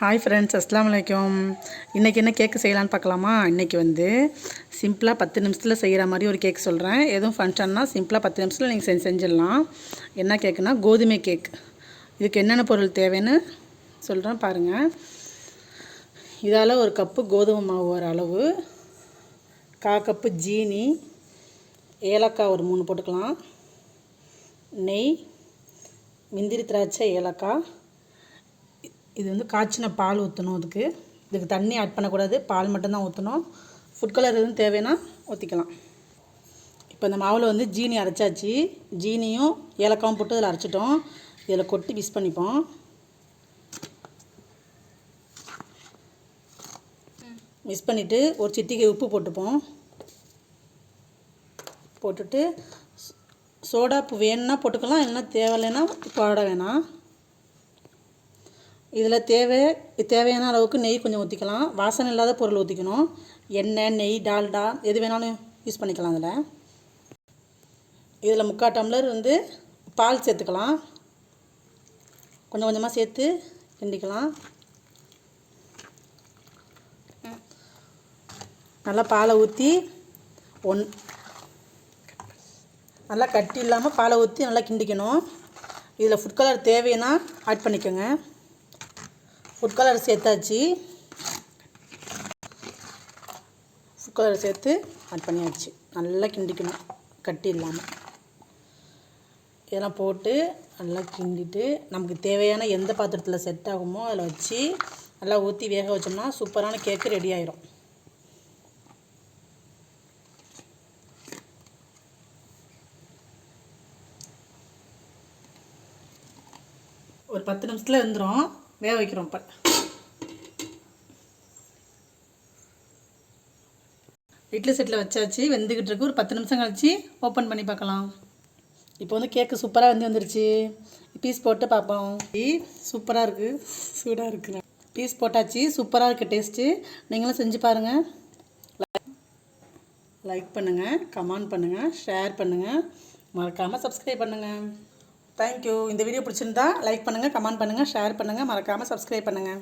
Hi friends, அஸ்ஸலாமு அலைக்கும். இன்றைக்கி என்ன கேக்கு செய்யலான்னு பார்க்கலாமா? இன்றைக்கி வந்து சிம்பிளாக 10 நிமிஷத்தில் செய்கிற மாதிரி ஒரு கேக் சொல்கிறேன். எதுவும் ஃபங்க்ஷன்னா சிம்பிளாக 10 நிமிஷத்தில் நீங்கள் செஞ்சிடலாம். என்ன கேக்குன்னா கோதுமை கேக். இதுக்கு என்னென்ன பொருள் தேவைன்னு சொல்கிறேன் பாருங்கள். இதால் ஒரு கப்பு கோதுமை மாவு வர அளவு, 1/4 கப்பு ஜீனி, ஏலக்காய் ஒரு 3 போட்டுக்கலாம், நெய், முந்திரி திராட்சை, ஏலக்காய். இது வந்து காய்ச்சின பால் ஊற்றணும். இதுக்கு தண்ணி ஆட் பண்ணக்கூடாது, பால் மட்டும்தான் ஊற்றணும். ஃபுட் கலர் எதுவும் தேவைன்னா ஊற்றிக்கலாம். இப்போ இந்த மாவில் வந்து ஜீனி அரைச்சாச்சு. ஜீனியும் ஏலக்காயும் போட்டு இதில் அரைச்சிட்டோம். இதில் கொட்டி மிக்ஸ் பண்ணிப்போம். மிக்ஸ் பண்ணிவிட்டு ஒரு சிட்டிகை உப்பு போட்டுப்போம். போட்டுட்டு சோடாப்பு வேணும்னா போட்டுக்கலாம், இல்லைன்னா தேவையில்லைன்னா போட வேணாம். இதில் தேவையான அளவுக்கு நெய் கொஞ்சம் ஊற்றிக்கலாம். வாசனை இல்லாத பொருள் ஊற்றிக்கணும். எண்ணெய், நெய், டால்டா எது வேணாலும் யூஸ் பண்ணிக்கலாம். இதில் 3/4 டம்ளர் வந்து பால் சேர்த்துக்கலாம். கொஞ்சம் கொஞ்சமாக சேர்த்து கிண்டிக்கலாம். நல்லா பாலை ஊற்றி நல்லா கட்டி இல்லாமல் பாலை ஊற்றி நல்லா கிண்டிக்கணும். இதில் ஃபுட் கலர் தேவைன்னா ஆட் பண்ணிக்கோங்க. ஃபுட் கலர் சேர்த்தாச்சு. ஃபுட் கலர் சேர்த்து ஆட் பண்ணியாச்சு. நல்லா கிண்டிக்கணும் கட்டி இல்லாமல். இதெல்லாம் போட்டு நல்லா கிண்டிட்டு நமக்கு தேவையான எந்த பாத்திரத்தில் செட் ஆகுமோ அதில் வச்சு நல்லா ஊற்றி வேக வச்சோம்னா சூப்பரான கேக்கு ரெடி ஆயிரும். ஒரு 10 நிமிஷத்தில் வந்துடும். வேக வைக்கிறோம். இப்போ இட்லி செட்டில் வச்சாச்சு, வெந்துக்கிட்டு இருக்கு. ஒரு 10 நிமிஷம் கழிச்சு ஓப்பன் பண்ணி பார்க்கலாம். இப்போ வந்து கேக்கு சூப்பராக வந்துருச்சு. பீஸ் போட்டு பார்ப்போம். சூப்பராக இருக்குது, சூடாக இருக்குது. பீஸ் போட்டாச்சு, சூப்பராக இருக்குது டேஸ்ட்டு. நீங்களும் செஞ்சு பாருங்கள். லைக் பண்ணுங்கள், கமெண்ட் பண்ணுங்கள், ஷேர் பண்ணுங்கள், மறக்காமல் சப்ஸ்கிரைப் பண்ணுங்கள். தேங்க்யூ. இந்த வீடியோ பிடிச்சிருந்தா லைக் பண்ணுங்கள், கமெண்ட் பண்ணுங்கள், ஷேர் பண்ணுங்கள், மறக்காமல் சப்ஸ்கிரைப் பண்ணுங்கள்.